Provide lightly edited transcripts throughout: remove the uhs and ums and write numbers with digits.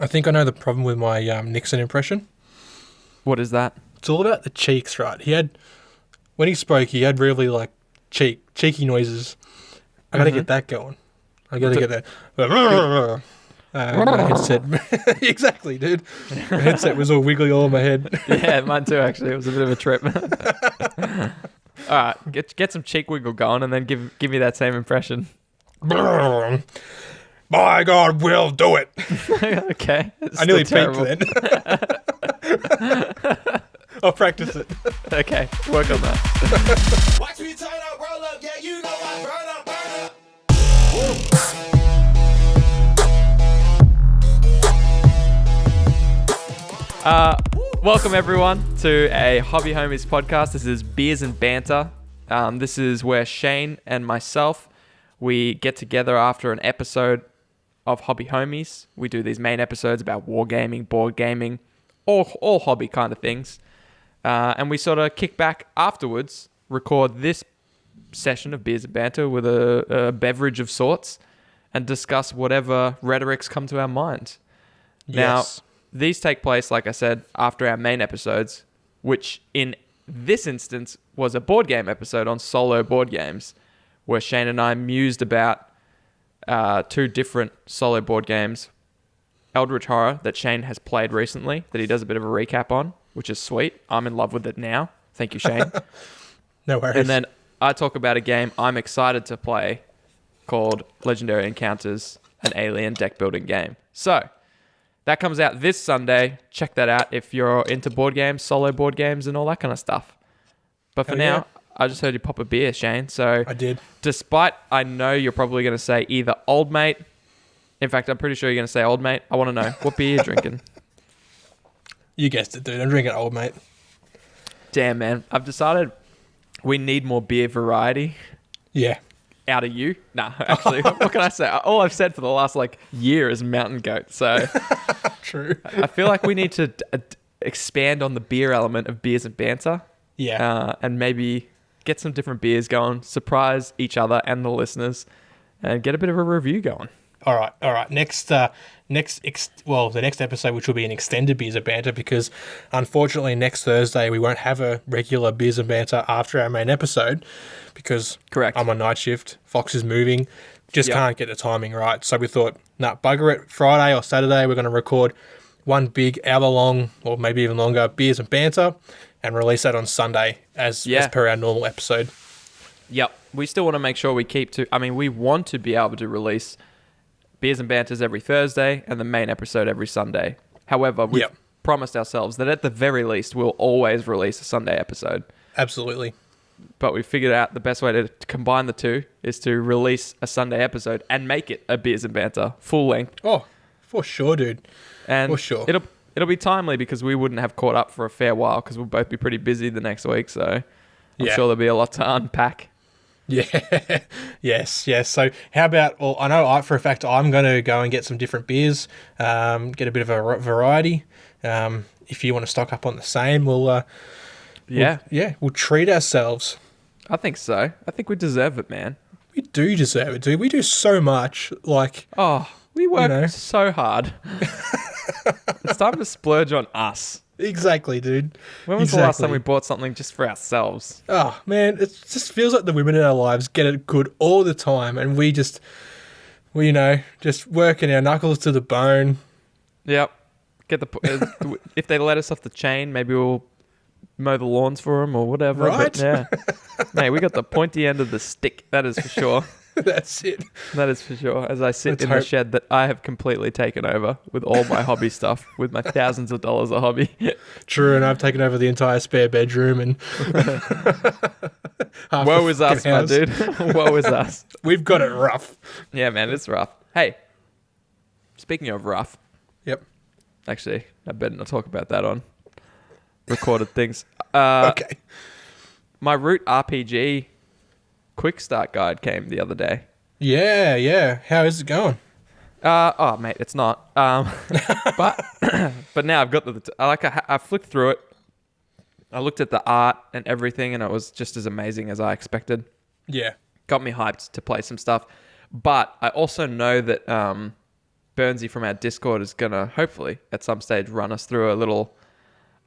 I think I know the problem with my Nixon impression. What is that? It's all about the cheeks, right? When he spoke, he had really like cheeky noises. I gotta get that going. I gotta get that. My headset. Exactly, dude. My headset was all wiggly all in my head. Yeah, mine too, actually. It was a bit of a trip. All right, get some cheek wiggle going and then give me that same impression. By God, we'll do it. Okay. I nearly peaked then. I'll practice it. Okay, work on that. Watch me turn up, roll up, yeah, you know I burn up, burn up. Welcome everyone to a Hobby Homies podcast. This is Beers and Banter. This is where Shane and myself, we get together after an episode of Hobby Homies. We do these main episodes about wargaming, board gaming, all hobby kind of things. And we sort of kick back afterwards, record this session of Beers and Banter with a beverage of sorts and discuss whatever rhetorics come to our mind. Yes. Now, these take place, like I said, after our main episodes, which in this instance was a board game episode on solo board games, where Shane and I mused about two different solo board games. Eldritch Horror, that Shane has played recently, that he does a bit of a recap on, which is sweet. I'm in love with it now. Thank you, Shane. No worries. And then I talk about a game I'm excited to play called Legendary Encounters, an alien deck building game. So, that comes out this Sunday. Check that out if you're into board games, solo board games, and all that kind of stuff. But for now, I just heard you pop a beer, Shane. So I did. Despite I know you're probably going to say either Old Mate. In fact, I'm pretty sure you're going to say Old Mate. I want to know, what beer you're drinking? You guessed it, dude. I'm drinking Old Mate. Damn, man. I've decided we need more beer variety. Yeah. Out of you? Nah, actually, what can I say? All I've said for the last year is Mountain Goat. So True. I feel like we need to expand on the beer element of Beers and Banter. Yeah. And maybe get some different beers going, surprise each other and the listeners, and get a bit of a review going. All right. The next episode, which will be an extended Beers and Banter, because unfortunately next Thursday we won't have a regular Beers and Banter after our main episode because Correct. I'm on night shift. Fox is moving. Just can't get the timing right. So we thought, bugger it. Friday or Saturday we're going to record one big hour-long or maybe even longer Beers and Banter and release that on Sunday as per our normal episode. Yep. We still want to make sure we keep to... I mean, we want to be able to release Beers and Banters every Thursday and the main episode every Sunday. However, we've promised ourselves that at the very least, we'll always release a Sunday episode. Absolutely. But we figured out the best way to combine the two is to release a Sunday episode and make it a Beers and Banter full length. Oh, for sure, dude. And for sure. It'll be timely because we wouldn't have caught up for a fair while because we'll both be pretty busy the next week. So I'm sure there'll be a lot to unpack. Yeah. yes. So how about, well, I know for a fact I'm going to go and get some different beers, get a bit of a variety. If you want to stock up on the same, we'll treat ourselves. I think so. I think we deserve it, man. We do deserve it, dude. We do so much. We work so hard. It's time to splurge on us. Exactly, dude. When was the last time we bought something just for ourselves? Oh, man, it just feels like the women in our lives get it good all the time, and we just working our knuckles to the bone. Yep. If they let us off the chain, maybe we'll mow the lawns for them or whatever. Right? But yeah. Mate, we got the pointy end of the stick, that is for sure. That's it. That is for sure. As I sit in the shed that I have completely taken over with all my hobby stuff, with my thousands of dollars of hobby. True, and I've taken over the entire spare bedroom and woe is us, my dude. Woe is us. We've got it rough. Yeah, man, it's rough. Hey, speaking of rough. Yep. Actually, I better not talk about that on recorded things. Okay. My Root RPG quick start guide came the other day. Yeah. How is it going? Mate, it's not. But now I've got I flicked through it. I looked at the art and everything, and it was just as amazing as I expected. Yeah. Got me hyped to play some stuff. But I also know that Burnsy from our Discord is gonna hopefully at some stage run us through a little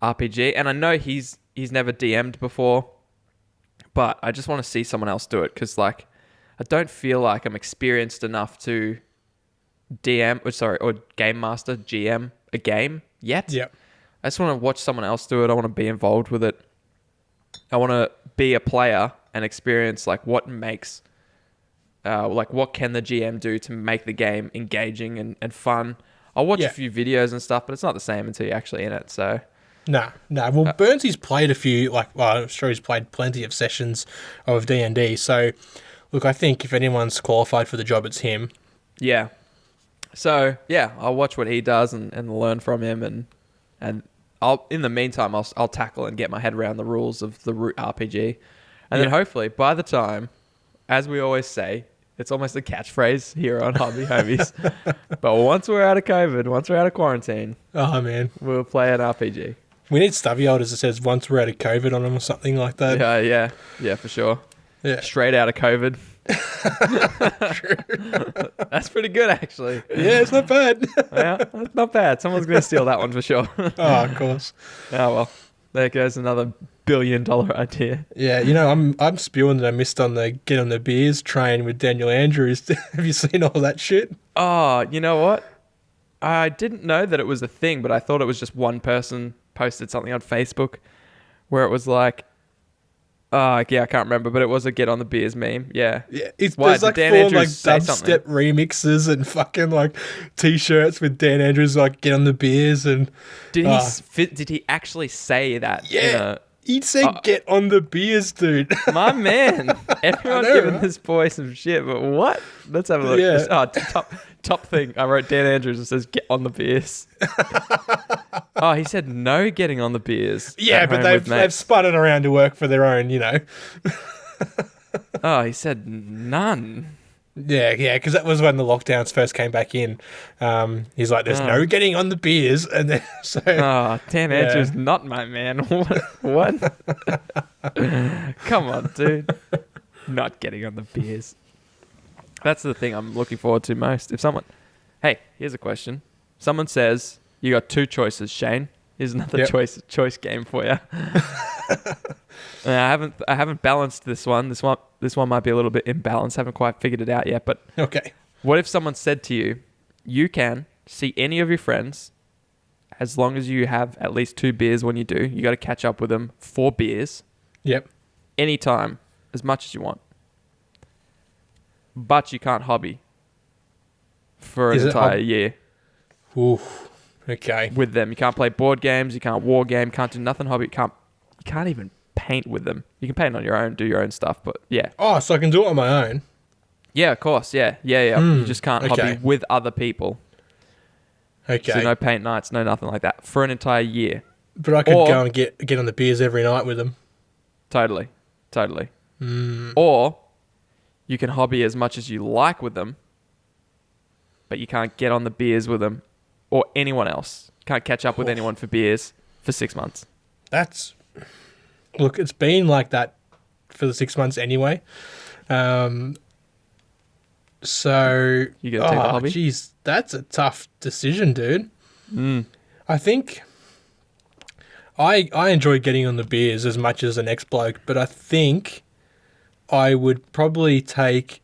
RPG. And I know he's never DM'd before, but I just want to see someone else do it because like I don't feel like I'm experienced enough to or game master GM a game yet. Yep. I just want to watch someone else do it. I want to be involved with it. I want to be a player and experience like what makes, like what can the GM do to make the game engaging and fun. I'll watch a few videos and stuff, but it's not the same until you're actually in it. So. No. Well, Burnsy's played a few, I'm sure he's played plenty of sessions of D&D. So, look, I think if anyone's qualified for the job, it's him. Yeah. So, yeah, I'll watch what he does and learn from him. And I'll in the meantime, I'll tackle and get my head around the rules of the Root RPG. And then hopefully, by the time, as we always say, it's almost a catchphrase here on Hobby Homies. But once we're out of COVID, once we're out of quarantine, oh man, we'll play an RPG. We need stubby holders that says once we're out of COVID on them or something like that. Yeah, for sure. Yeah. Straight out of COVID. That's pretty good, actually. Yeah, it's not bad. Yeah, that's not bad. Someone's going to steal that one for sure. Oh, of course. Oh, well. There goes another $1 billion idea. Yeah, I'm spewing that I missed on the Get on the Beers train with Daniel Andrews. Have you seen all that shit? Oh, you know what? I didn't know that it was a thing, but I thought it was just one person posted something on Facebook where it was like, I can't remember, but it was a Get on the Beers meme. Yeah. Yeah. Why, There's like Dan 4 Andrews like say dubstep something? remixes and fucking like t-shirts with Dan Andrews like Get on the Beers and Did he actually say that? yeah. He'd say Get on the Beers, dude. My man. Everyone's giving this boy some shit, but what? Let's have a look. Yeah. Top thing. I wrote Dan Andrews and says Get on the Beers. Oh, he said no getting on the beers. Yeah, but they've spun it around to work for their own, Oh, he said none. Yeah, because that was when the lockdowns first came back in. He's like, there's no getting on the beers. And then, so... Oh, Dan Andrews, not my man. What? Come on, dude. Not getting on the beers. That's the thing I'm looking forward to most. If someone... Hey, here's a question. Someone says, you got 2 choices, Shane. Here's another choice game for you. I haven't balanced this one. This one might be a little bit imbalanced. Haven't quite figured it out yet. But okay, what if someone said to you, you can see any of your friends as long as you have at least 2 beers when you do. You got to catch up with them 4 beers. Yep. Anytime, as much as you want. But you can't hobby for an entire year. Ooh. Okay. With them, you can't play board games. You can't war game. Can't do nothing hobby. You can't even paint with them. You can paint on your own, do your own stuff. But yeah. Oh, so I can do it on my own. Yeah, of course. Yeah. You just can't hobby with other people. Okay. So no paint nights, no nothing like that for an entire year. But I could go and get on the beers every night with them. Totally. Or you can hobby as much as you like with them, but you can't get on the beers with them or anyone else. Can't catch up with anyone for beers for 6 months. Look, it's been like that for the 6 months anyway. So you gonna take the hobby? Geez, that's a tough decision, dude. I think I enjoy getting on the beers as much as the next bloke, but I think I would probably take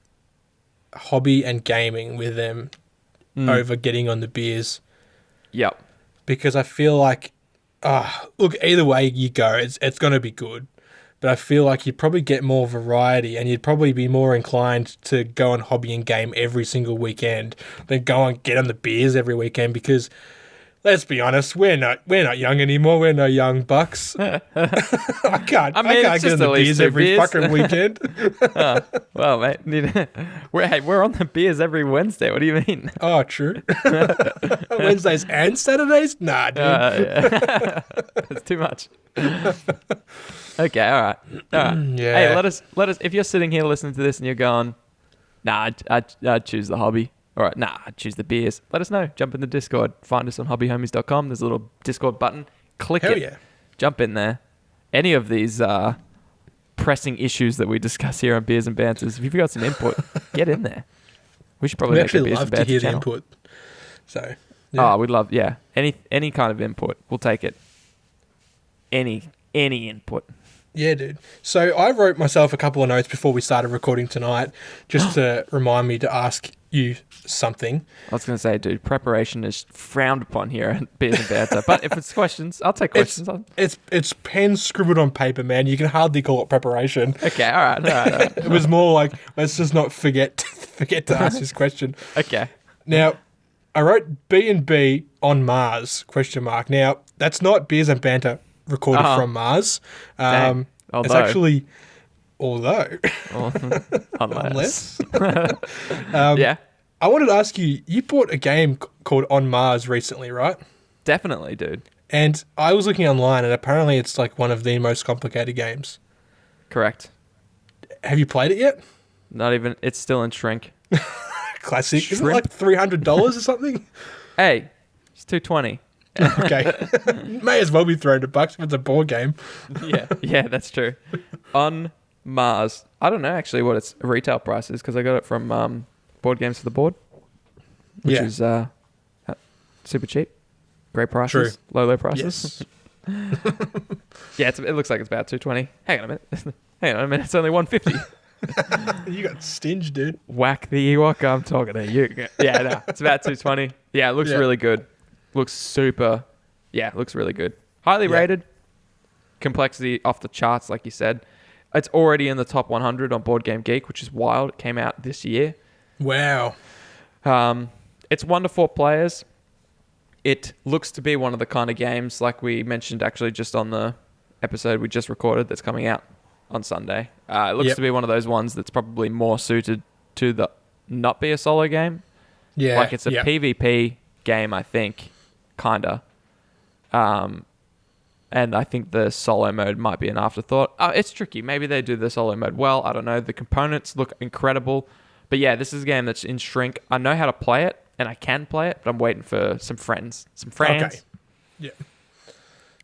hobby and gaming with them over getting on the beers. Yep. Because I feel like, look, either way you go, it's going to be good. But I feel like you'd probably get more variety and you'd probably be more inclined to go on hobby and game every single weekend than go and get on the beers every weekend because, let's be honest, we're not young anymore. We're no young bucks. I can't get on the beers every fucking weekend. Well, mate, we're on the beers every Wednesday. What do you mean? Oh, true. Wednesdays and Saturdays? Nah, dude. It's too much. Okay, all right. Yeah. Hey, let us. If you're sitting here listening to this and you're going, nah, I'd choose the hobby. All right, nah, I'd choose the beers. Let us know. Jump in the Discord. Find us on hobbyhomies.com. There's a little Discord button. Click it. Yeah. Jump in there. Any of these pressing issues that we discuss here on Beers and Banters, if you've got some input, get in there. We should probably make a Beers and Banter channel. The input. So, yeah. Oh, we'd love, any kind of input. We'll take it. Any input. Yeah, dude. So I wrote myself a couple of notes before we started recording tonight, just to remind me to ask you something. I was going to say, dude, preparation is frowned upon here at Beers and Banter. But if it's questions, I'll take questions. It's pen scribbled on paper, man. You can hardly call it preparation. Okay, all right. It was more like, let's just not forget to ask this question. Okay. Now, I wrote B&B on Mars, ? Now, that's not Beers and Banter recorded from Mars. Dang. It's actually, although, Unless. yeah. I wanted to ask you, you bought a game called On Mars recently, right? Definitely, dude. And I was looking online, and apparently it's like one of the most complicated games. Correct. Have you played it yet? Not even, it's still in shrink. Classic. Shrimp? Isn't it like $300 or something? Hey, it's $220. Okay. May as well be $300 if it's a board game. Yeah, that's true. On Mars. I don't know actually what its retail price is because I got it from Board Games for the Board, which is super cheap. Great prices. True. Low prices. Yes. Yeah, it looks like it's about $220. Hang on a minute. It's only $150. You got stinged, dude. Whack the Ewok. I'm talking to you. Yeah, no, it's about $220. Yeah, it looks really good. Looks super. Yeah, looks really good. Highly rated. Complexity off the charts, like you said. It's already in the top 100 on Board Game Geek, which is wild. It came out this year. Wow. It's 1 to 4 players. It looks to be one of the kind of games, like we mentioned actually just on the episode we just recorded that's coming out on Sunday. It looks to be one of those ones that's probably more suited to the not be a solo game. Yeah. Like it's a PvP game, I think. Kinda. And I think the solo mode might be an afterthought. It's tricky. Maybe they do the solo mode well. I don't know. The components look incredible. But yeah, this is a game that's in shrink. I know how to play it, and I can play it, but I'm waiting for some friends. Okay. Yeah.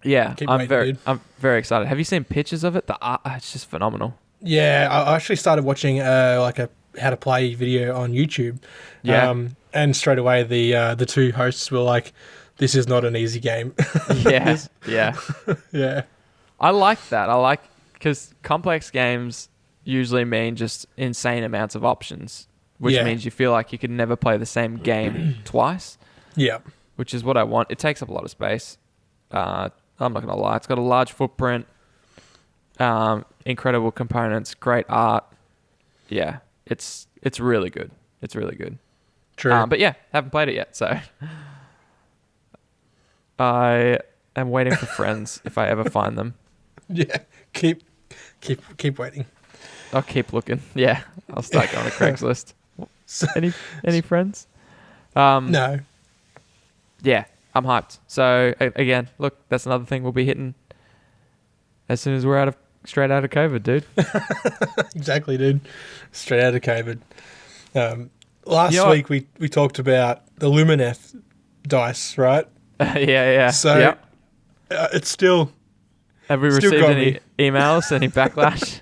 Yeah, I'm dude. very excited. Have you seen pictures of it? The art, it's just phenomenal. Yeah, I actually started watching like a how to play video on YouTube. Yeah. And straight away the two hosts were like, "This is not an easy game." Yeah. Yeah. I like that. Because complex games usually mean just insane amounts of options, which means you feel like you can never play the same game twice. Yeah. Which is what I want. It takes up a lot of space. I'm not going to lie. It's got a large footprint, incredible components, great art. Yeah, it's really good. It's really good. True. But yeah, haven't played it yet, so I am waiting for friends if I ever find them. Yeah. Keep waiting. I'll keep looking. Yeah, I'll start going to Craigslist. So, Any friends? no. Yeah, I'm hyped. So again, look, that's another thing we'll be hitting as soon as we're straight out of COVID, dude. Exactly, dude. Straight out of COVID. Last week we talked about the Lumineth dice, right? Yeah. So it's still. Have we received any emails, any backlash?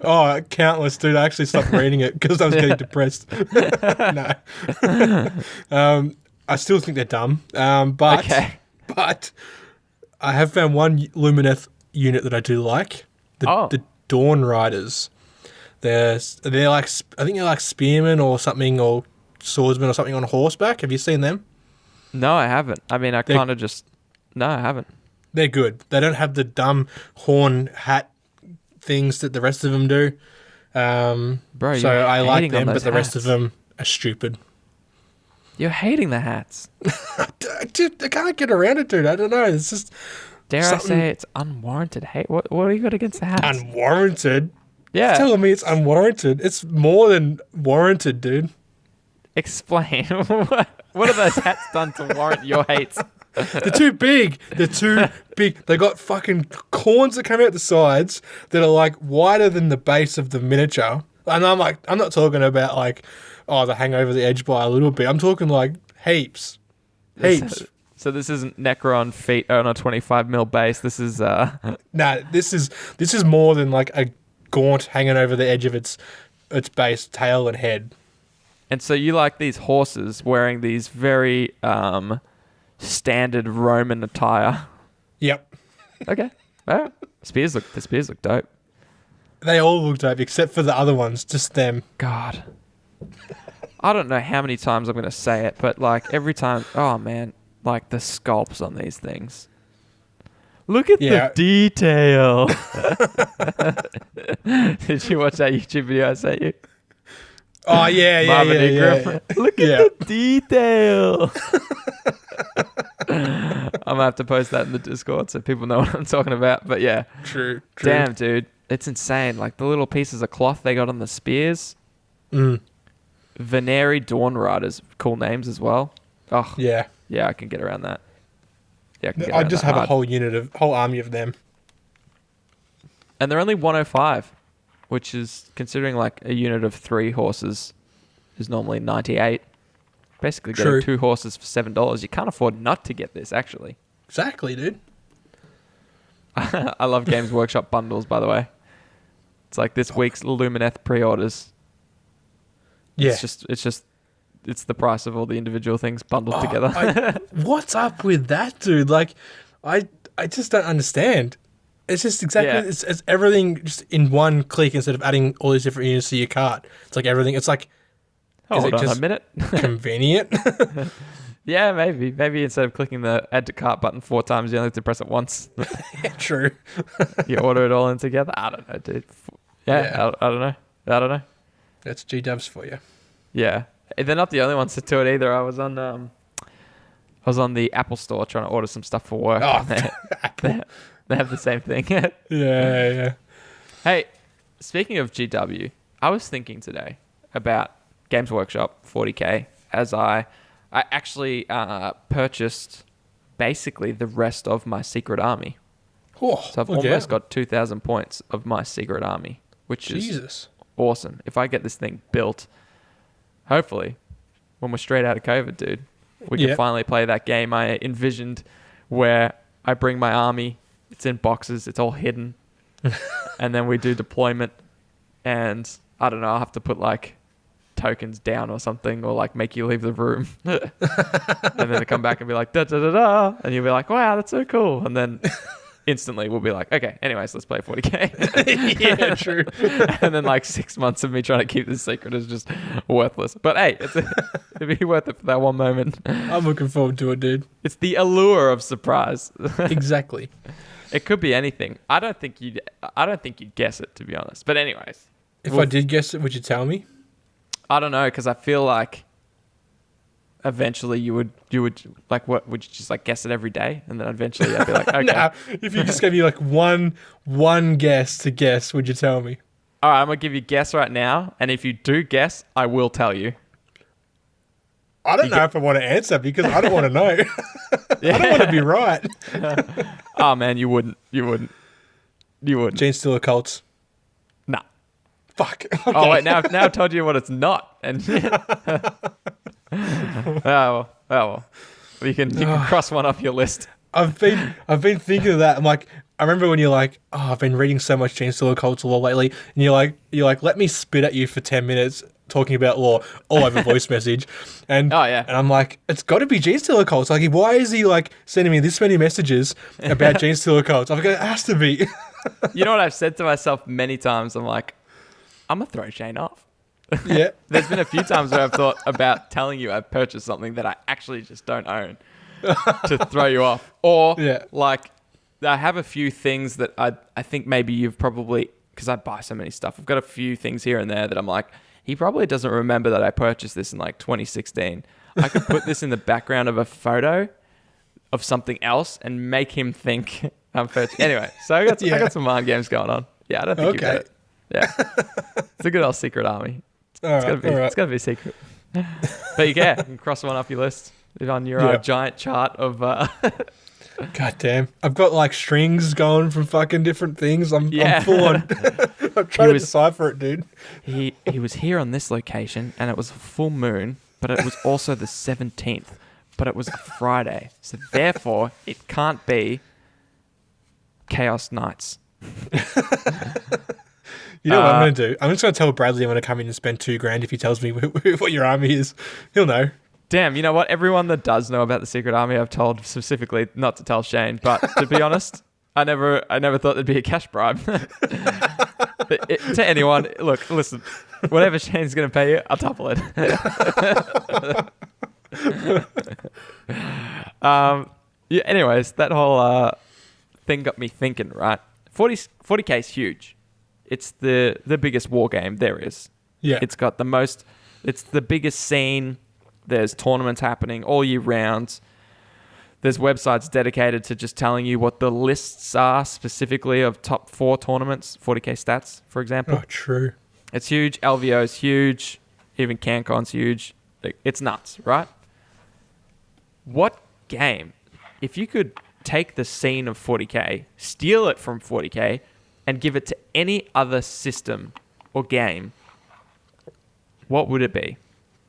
Oh, countless, dude. I actually stopped reading it because I was getting depressed. No. I still think they're dumb. But I have found one Lumineth unit that I do like. The Dawn Riders. They're like, I think they're like spearmen or something, or swordsmen or something on horseback. Have you seen them? No, I haven't. I mean, I haven't. They're good. They don't have the dumb horn hat things that the rest of them do. Bro, so I like them, but the hats. rest of them are stupid. You're hating the hats. Dude, I can't get around it, dude. I don't know. It's just... Dare I say it's unwarranted hate? What do you got against the hats? Unwarranted? Yeah. You're telling me it's unwarranted? It's more than warranted, dude. Explain. What have those hats done to warrant your hates? They're too big. They got fucking corns that come out the sides that are like wider than the base of the miniature. And I'm not talking about like, they hang over the edge by a little bit. I'm talking like heaps. So this isn't Necron feet on a 25mm base. This is this is more than like a gaunt hanging over the edge of its base, tail and head. And so you like these horses wearing these very standard Roman attire. Yep. Okay. All right. The spears look dope. They all look dope except for the other ones, just them. God. I don't know how many times I'm going to say it, but like every time, oh man, like the sculpts on these things. Look at the detail. Did you watch that YouTube video I sent you? Oh, yeah. Look at the detail. I'm going to have to post that in the Discord so people know what I'm talking about. But yeah. True. Damn, dude. It's insane. Like the little pieces of cloth they got on the spears. Veneri Dawn Riders. Cool names as well. Oh, yeah. Yeah, I can get around that. Yeah, I just have a whole army of them. And they're only 105, which is, considering like a unit of 3 horses is normally 98. Basically getting 2 horses for $7. You can't afford not to get this, actually. Exactly, dude. I love Games Workshop bundles, by the way. It's like this week's Lumineth pre-orders. Yeah. It's the price of all the individual things bundled together. What's up with that, dude? Like, I just don't understand. It's just exactly it's everything just in one click instead of adding all these different units to your cart. It's like everything. It's like, hold on a minute. Convenient. Yeah, maybe. Maybe instead of clicking the add to cart button 4 times, you only have to press it once. Yeah, true. You order it all in together. I don't know, dude. Yeah. I don't know. That's G-dubs for you. Yeah. They're not the only ones to do it either. I was on the Apple store trying to order some stuff for work. Oh, they have the same thing. Yeah. Hey, speaking of GW, I was thinking today about Games Workshop 40K as I actually purchased basically the rest of my secret army. Oh, so I've almost got 2,000 points of my secret army, which is awesome. If I get this thing built, hopefully, when we're straight out of COVID, dude, we can finally play that game I envisioned where I bring my army, it's in boxes, it's all hidden, and then we do deployment, and I don't know, I'll have to put like tokens down or something, or like make you leave the room, and then they come back and be like, da da da da, and you'll be like, wow, that's so cool, and then instantly we'll be like, okay, anyways, let's play 40K. Yeah, true. And then like 6 months of me trying to keep this secret is just worthless. But hey, it'd be worth it for that one moment. I'm looking forward to it, dude. It's the allure of surprise. Exactly. It could be anything. I don't think you'd guess it, to be honest. But anyways, if I did guess it, would you tell me? I don't know, because I feel like eventually you would like, what would you just like guess it every day, and then eventually I'd be like, okay. Nah, if you just gave me like one guess to guess, would you tell me? All right, I'm gonna give you a guess right now, and if you do guess, I will tell you. I don't know if I want to answer because I don't want to know. I don't want to be right. Oh man, you wouldn't. Gene Stealer cults. Nah. Fuck. Okay. Oh wait, now I've told you what it's not, and oh well. You can cross one off your list. I've been thinking of that. I'm like, I remember when you're like, oh, I've been reading so much Gene Stealer cults law lately, and you're like, let me spit at you for 10 minutes talking about law all over voice message, and and I'm like, it's got to be Gene Stealer cults. Like, why is he like sending me this many messages about Gene Stealer cults? I'm like, it has to be. You know what I've said to myself many times? I'm like, I'm gonna throw Shane off. Yeah. There's been a few times where I've thought about telling you I've purchased something that I actually just don't own to throw you off. Or like, I have a few things that I think maybe you've probably, because I buy so many stuff, I've got a few things here and there that I'm like, he probably doesn't remember that I purchased this in like 2016. I could put this in the background of a photo of something else and make him think I'm purchasing. Anyway, so I got some mind games going on. Yeah, I don't think you get it. Yeah. It's a good old secret army. It's got to be secret. But you can cross one off your list on your giant chart of... God damn. I've got like strings going from fucking different things. I'm full on. I'm trying to decipher it, dude. He was here on this location and it was a full moon, but it was also the 17th, but it was a Friday. So therefore, it can't be Chaos Nights. You know what I'm going to do? I'm just going to tell Bradley I'm going to come in and spend $2,000 if he tells me what your army is. He'll know. Damn, you know what? Everyone that does know about the Secret Army, I've told specifically not to tell Shane. But to be honest, I never thought there'd be a cash bribe. To anyone, look, listen, whatever Shane's going to pay you, I'll double it. Yeah. Anyways, that whole thing got me thinking. Right, 40K is huge. It's the biggest war game there is. Yeah. It's got the most. It's the biggest scene. There's tournaments happening all year round. There's websites dedicated to just telling you what the lists are specifically of top 4 tournaments, 40K stats, for example. Oh, true. It's huge. LVO's huge. Even CanCon's huge. It's nuts, right? What game, if you could take the scene of 40K, steal it from 40K, and give it to any other system or game, what would it be?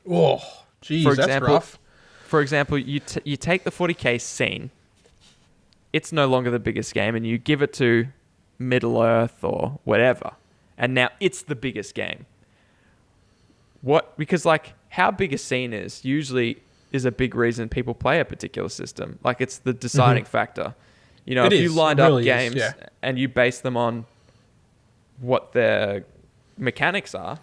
Oh, geez, that's rough. For example, you take the 40K scene, it's no longer the biggest game, and you give it to Middle-earth or whatever, and now it's the biggest game. Because like how big a scene is usually is a big reason people play a particular system. Like it's the deciding factor. You know, if you lined up games and you base them on what their mechanics are,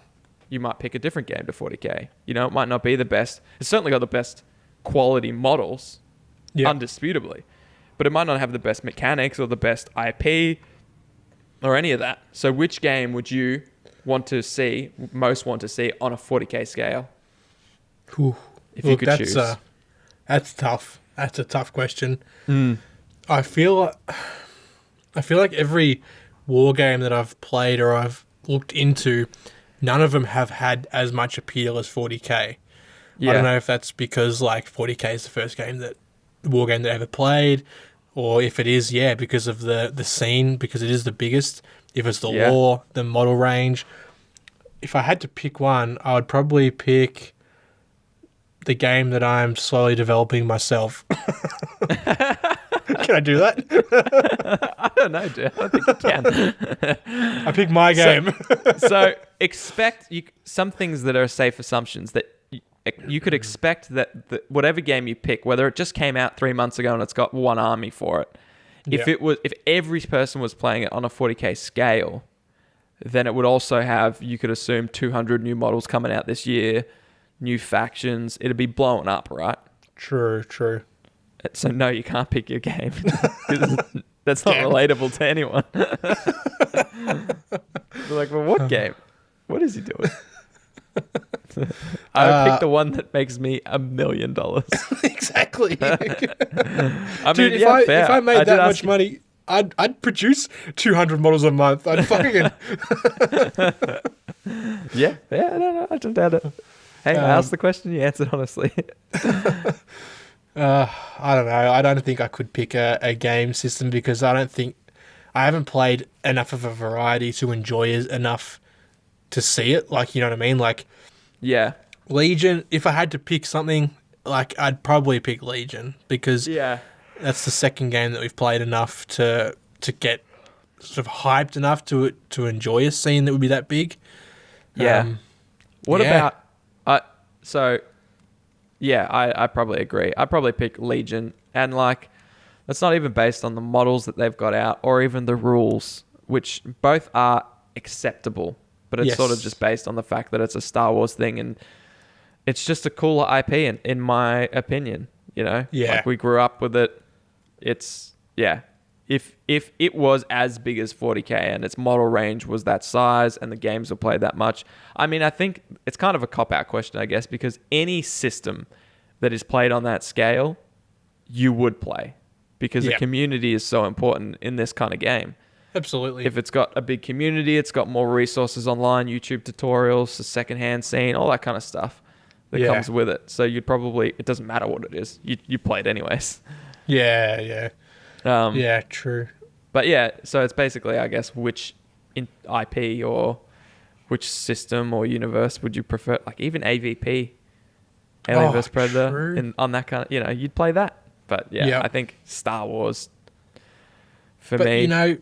you might pick a different game to 40K. You know, it might not be the best. It's certainly got the best quality models, undisputably, but it might not have the best mechanics or the best IP or any of that. So which game would you most want to see on a 40K scale? If you could choose. That's tough. That's a tough question. I feel like every war game that I've played or I've looked into, none of them have had as much appeal as 40K. Yeah. I don't know if that's because like 40K is the first war game that I ever played, or if it is, because of the scene, because it is the biggest. If it's the lore, the model range. If I had to pick one, I would probably pick the game that I'm slowly developing myself. Can I do that? I don't know, dude. I don't think you can. I pick my game. So expect some things that are safe assumptions that you could expect that whatever game you pick, whether it just came out 3 months ago and it's got one army for it, if every person was playing it on a 40K scale, then it would also have, you could assume, 200 new models coming out this year, new factions. It'd be blowing up, right? True. So no, you can't pick your game. That's not relatable to anyone. They're like, well, what game? What is he doing? I would pick the one that makes me $1 million. Exactly. I Dude, mean, if I made that much money, I'd produce 200 models a month. I'd fucking... I don't doubt it. Hey, I asked the question, you answered honestly. I don't know. I don't think I could pick a game system because I haven't played enough of a variety to enjoy it enough to see it. Like, you know what I mean? Like, yeah. Legion, if I had to pick something, like, I'd probably pick Legion because that's the second game that we've played enough to get sort of hyped enough to enjoy a scene that would be that big. Yeah. What about... I probably agree. I'd probably pick Legion. And, like, it's not even based on the models that they've got out or even the rules, which both are acceptable. But it's sort of just based on the fact that it's a Star Wars thing and it's just a cooler IP in my opinion, you know? Yeah. Like, we grew up with it. It's, If it was as big as 40K and its model range was that size and the games were played that much, I mean, I think it's kind of a cop-out question, I guess, because any system that is played on that scale, you would play because the community is so important in this kind of game. Absolutely. If it's got a big community, it's got more resources online, YouTube tutorials, the secondhand scene, all that kind of stuff that comes with it. So you'd probably, it doesn't matter what it is. You play it anyways. Yeah. True. But so it's basically, I guess, which IP or which system or universe would you prefer? Like even AVP, Alien vs. Predator, on that kind of, you'd play that. But I think Star Wars for me. You know,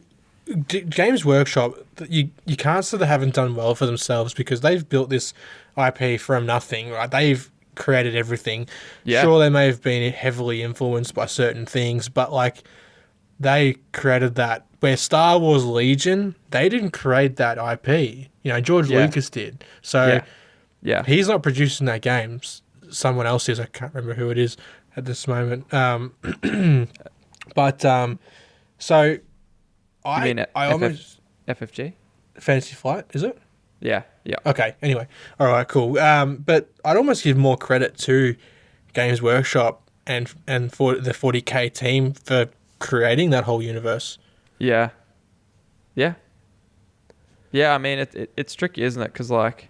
Games Workshop, you can't say they haven't done well for themselves because they've built this IP from nothing, right? They've created everything. Yeah. Sure, they may have been heavily influenced by certain things, but like they created that. Where Star Wars Legion, they didn't create that IP. George Lucas did. So he's not producing that game. Someone else is. I can't remember who it is at this moment. So I almost FFG? Fantasy Flight, is it? Yeah. Okay. Anyway, all right, cool. But I'd almost give more credit to Games Workshop and for the 40K team for creating that whole universe. Yeah. I mean, it's tricky, isn't it? Because like,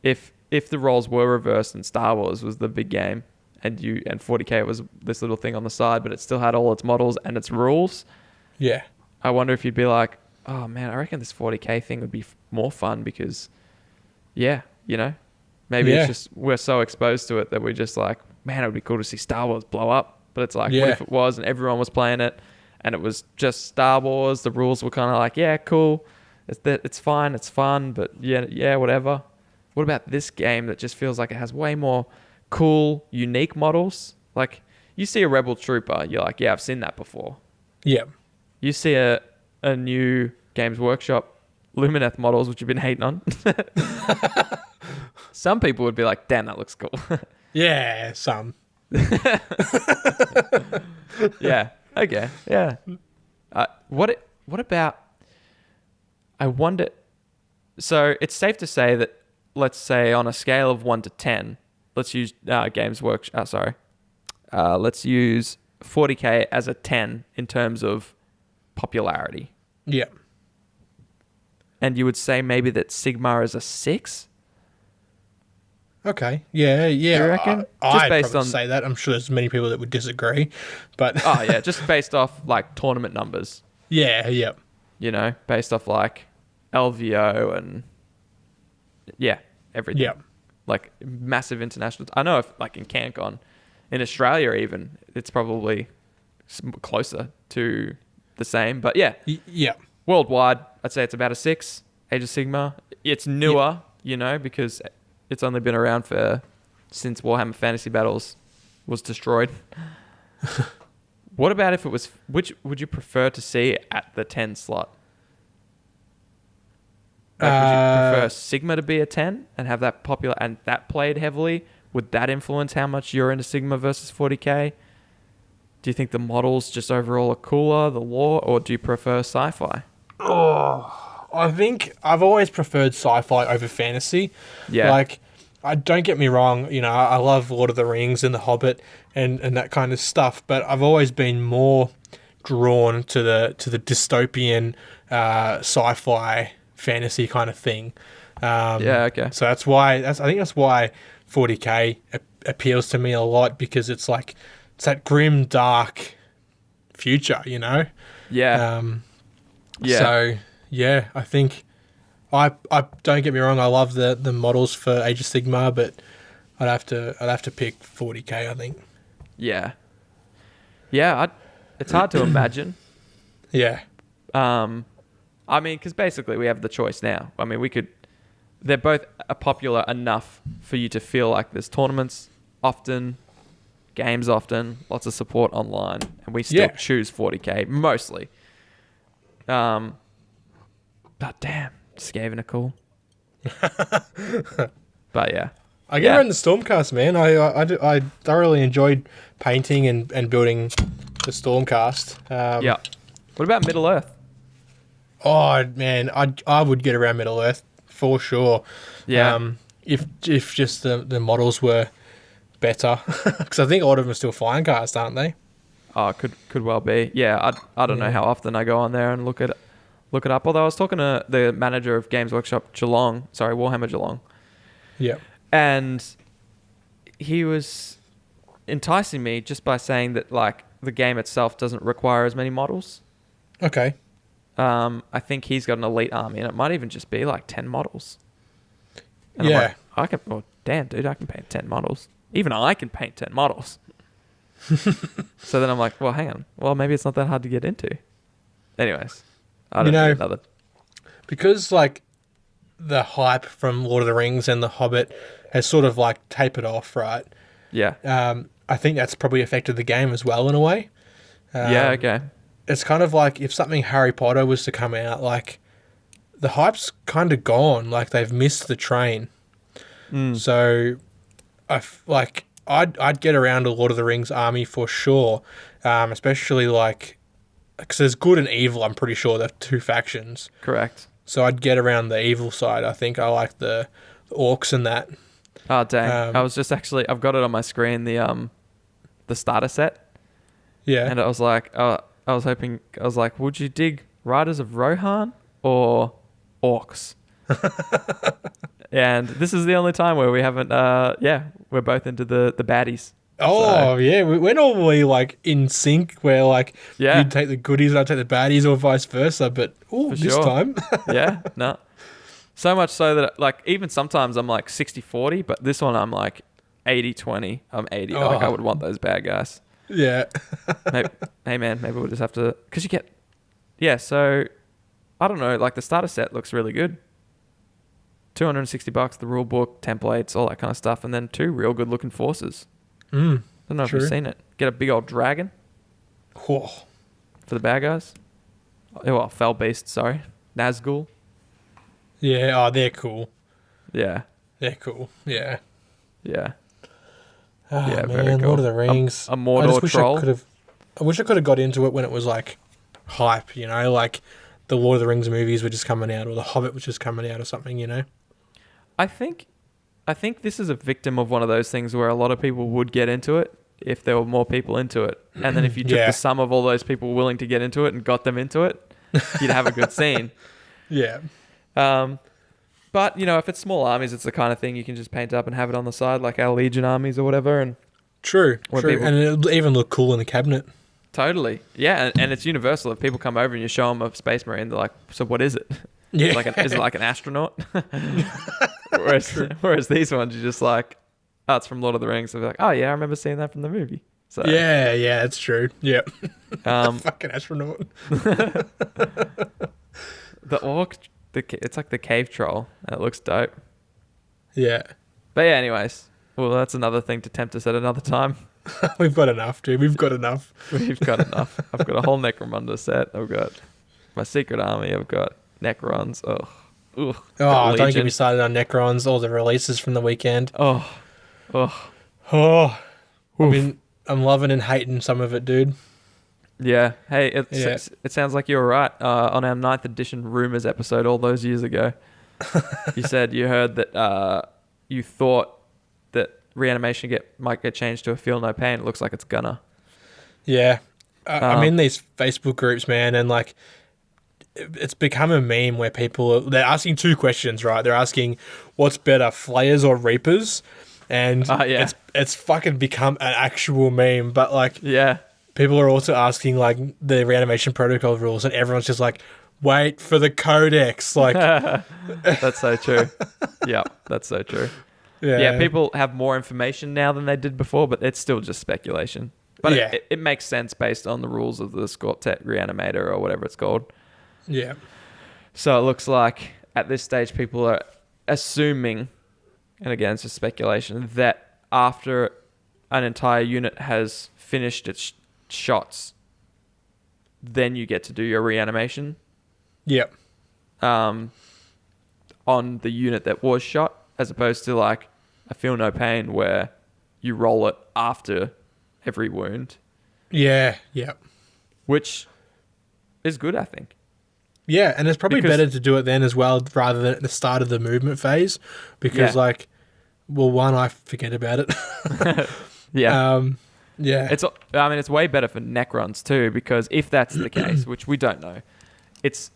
if the roles were reversed and Star Wars was the big game, and 40K was this little thing on the side, but it still had all its models and its rules. Yeah. I wonder if you'd be like, oh man, I reckon this 40K thing would be more fun because, maybe it's just we're so exposed to it that we're just like, man, it would be cool to see Star Wars blow up. But it's like, what if it was and everyone was playing it and it was just Star Wars? The rules were kind of like, yeah, cool. It's fine. It's fun. But yeah, whatever. What about this game that just feels like it has way more cool, unique models? Like you see a Rebel Trooper, you're like, yeah, I've seen that before. Yeah. You see a new Games Workshop Lumineth models, which you've been hating on. Some people would be like, damn, that looks cool. Yeah, some. Yeah. Okay. Yeah. What about? I wonder. So it's safe to say that, let's say on a scale of 1 to 10, let's use Games Workshop. Let's use 40K as a 10 in terms of popularity. Yeah. And you would say maybe that Sigma is a 6? Okay. Yeah. You reckon? I'd probably say that. I'm sure there's many people that would disagree, but oh yeah, just based off like tournament numbers. Yeah. Based off like LVO and everything. Yeah. Like massive international. I know if like in CanCon, in Australia even, it's probably closer to the same. But yeah. Worldwide, I'd say it's about a 6. Age of Sigma. It's newer, because it's only been around since Warhammer Fantasy Battles was destroyed. What about if it was... Which would you prefer to see at the 10 slot? Like, would you prefer Sigma to be a 10 and have that popular and that played heavily? Would that influence how much you're into Sigma versus 40K? Do you think the models just overall are cooler, the lore, or do you prefer sci-fi? Oh, I think I've always preferred sci-fi over fantasy. Yeah. Like, don't get me wrong, I love Lord of the Rings and The Hobbit and that kind of stuff, but I've always been more drawn to the dystopian sci-fi fantasy kind of thing. Okay. So I think that's why 40K appeals to me a lot, because it's like it's that grim, dark future, Yeah. So yeah, I think I don't get me wrong, I love the models for Age of Sigmar, but I'd have to pick 40K, I think. Yeah. It's hard to imagine. Yeah. I mean, because basically we have the choice now. I mean, they're both popular enough for you to feel like there's tournaments often, games often, lots of support online, and we still choose 40K mostly. But damn, Skaven are cool. But yeah. I get around the Stormcast, man. I thoroughly enjoyed painting and building the Stormcast. Yeah. What about Middle Earth? Oh man, I would get around Middle Earth for sure. Yeah. If just the models were better, because I think a lot of them are still flying cast, aren't they? Oh, could well be. Yeah. I don't know how often I go on there and look it up. Although I was talking to the manager of Games Workshop Warhammer Geelong. Yeah. And he was enticing me just by saying that like the game itself doesn't require as many models. Okay. I think he's got an elite army, and it might even just be like 10 models. And yeah. I'm like, damn, dude, I can paint 10 models. Even I can paint 10 models. So then I'm like, well, hang on. Well, maybe it's not that hard to get into. Anyways, I don't You know- need another. Because like the hype from Lord of the Rings and The Hobbit has sort of like tapered off, right? Yeah. I think that's probably affected the game as well in a way. Yeah. Okay. It's kind of like if something Harry Potter was to come out, like the hype's kind of gone. Like they've missed the train. So, I'd get around a Lord of the Rings army for sure, especially like because there's good and evil. I'm pretty sure they're two factions. Correct. So I'd get around the evil side. I think I like the orcs and that. Oh dang! I was just actually. I've got it on my screen. The starter set. Yeah. And I was like, I was like, would you dig Riders of Rohan or Orcs? And this is the only time where we haven't, we're both into the baddies. Oh, yeah. We're normally like in sync where like Yeah. you'd take the goodies and I'd take the baddies or vice versa. But For this sure. time. Yeah, no. So much so that like even sometimes I'm like 60-40, but this one I'm like 80-20. I'm 80. Like I would want those bad guys. Yeah. Maybe, hey man, maybe we'll just have to, because you get, so I don't know, like the starter set looks really good. $260, the rule book, templates, all that kind of stuff, and then 2 real good looking forces. I don't know if True. you've seen it. Get a big old dragon Oh, for the bad guys. Oh, well, fell beast, sorry. Nazgul. yeah. Oh, they're cool. Yeah. They're cool. Yeah. Yeah. Oh, Yeah, man, very cool. Lord of the Rings. A Mordor troll. I wish I could have got into it when it was like hype, you know, like the Lord of the Rings movies were just coming out or The Hobbit was just coming out or something, you know. I think this is a victim of one of those things where a lot of people would get into it if there were more people into it. And then if you took Yeah. the sum of all those people willing to get into it and got them into it, you'd have a good scene. Yeah. But, you know, if it's small armies, it's the kind of thing you can just paint up and have it on the side, like our Legion armies or whatever. And True. When True. people- And it'll even look cool in the cabinet. totally. Yeah, and it's universal. If people come over and you show them a Space Marine, they're like, so what is it? Yeah. Is it like an astronaut? whereas these ones, you're just like, oh, it's from Lord of the Rings. So they're like, oh, yeah, I remember seeing that from the movie. So, Yeah, that's true. Yeah. Fucking astronaut. The orc, it's like the cave troll. And it looks dope. Yeah. But yeah, anyways. Well, that's another thing to tempt us at another time. We've got enough, dude. We've got enough. We've got enough. I've got a whole Necromunda set. I've got my secret army. I've got Necrons. Ugh. Oh, Got don't Legion. get me started on Necrons, all the releases from the weekend. Oh. Oh, I'm loving and hating some of it, dude. Yeah. Hey, Yeah. it sounds like you were right. On our 9th edition rumors episode all those years ago, you said you heard that you thought that reanimation might get changed to a feel no pain. It looks like it's gonna. Yeah. I'm in these Facebook groups, man, and like it's become a meme where they're asking 2 questions, right? They're asking what's better, Flayers or Reapers? And Yeah. it's fucking become an actual meme. But like Yeah. people are also asking like the reanimation protocol rules, and everyone's just like, wait for the codex. Like That's so true. Yeah, that's so true. Yeah, people have more information now than they did before, but it's still just speculation. But Yeah. it makes sense based on the rules of the Scorptet Reanimator or whatever it's called. Yeah. So it looks like at this stage people are assuming, and again it's just speculation, that after an entire unit has finished its shots, then you get to do your reanimation Yep. on the unit that was shot, as opposed to like a feel no pain where you roll it after every wound, Yeah. Yep. which is good, I think. Yeah, and it's probably Because- better to do it then as well rather than at the start of the movement phase because, Yeah. like, well, one, I forget about it. Yeah. Yeah. It's way better for Necrons too, because if that's the case, which we don't know, it's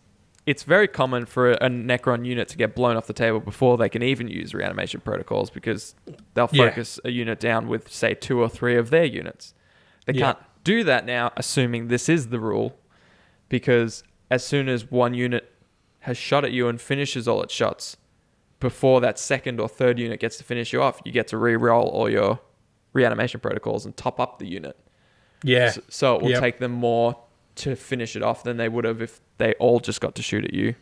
very common for a Necron unit to get blown off the table before they can even use reanimation protocols, because they'll Yeah. focus a unit down with, say, 2 or 3 of their units. They Yeah. can't do that now, assuming this is the rule, because as soon as one unit has shot at you and finishes all its shots, before that second or third unit gets to finish you off, you get to re-roll all your reanimation protocols and top up the unit. Yeah. So it will Yep. take them more to finish it off than they would have if they all just got to shoot at you,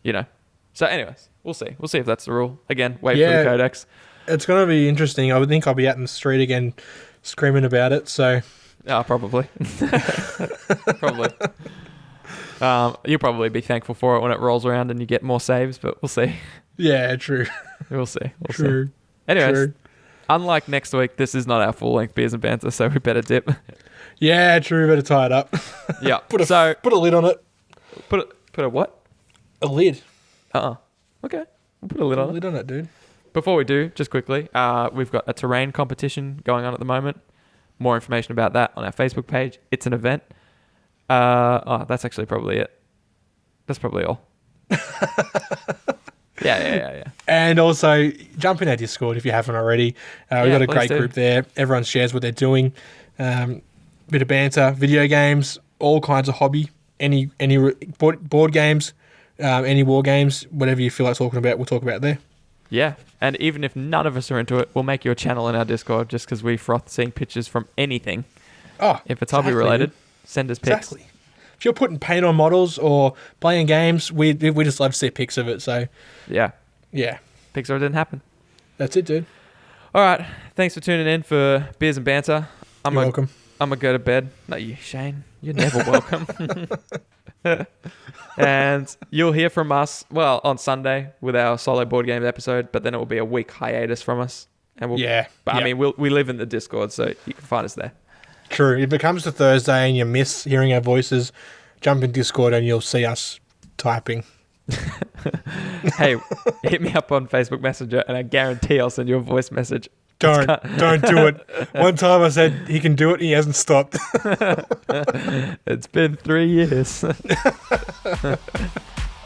you know. So anyways, we'll see. We'll see if that's the rule. Again, wait for the codex. It's going to be interesting. I would think I'll be out in the street again screaming about it, so... Probably. Probably. You'll probably be thankful for it when it rolls around and you get more saves, but we'll see. Yeah, true. We'll see. True. See. Anyways, true. Unlike next week, this is not our full-length Beers and Banter, so we better dip. Yeah, true. Better tie it up. Yeah. Put a lid on it. Put a what? A lid. Okay. We'll put a lid on it. Lid on it, dude. Before we do, just quickly, we've got a terrain competition going on at the moment. More information about that on our Facebook page. It's an event. That's actually probably it. That's probably all. Yeah. And also, jump in our Discord if you haven't already. We've got a great group there. Everyone shares what they're doing. Bit of banter, video games, all kinds of hobby, any board games, any war games, whatever you feel like talking about, we'll talk about there. Yeah, and even if none of us are into it, we'll make you a channel in our Discord just because we froth seeing pictures from anything. Oh, if it's hobby related, send us pics. Exactly. If you're putting paint on models or playing games, we just love to see pics of it. So yeah, pics or it didn't happen. That's it, dude. All right, thanks for tuning in for Beers and Banter. You're welcome. I'm gonna go to bed. Not you, Shane. You're never welcome. And you'll hear from us, on Sunday with our solo board game episode, but then it will be a week hiatus from us. And I mean, we live in the Discord, so you can find us there. True. If it comes to Thursday and you miss hearing our voices, jump in Discord and you'll see us typing. Hey, hit me up on Facebook Messenger and I guarantee I'll send you a voice message. Don't do it. One time I said he can do it and he hasn't stopped. It's been 3 years. All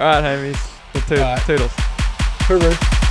right, homies. Toodles. Hooroo.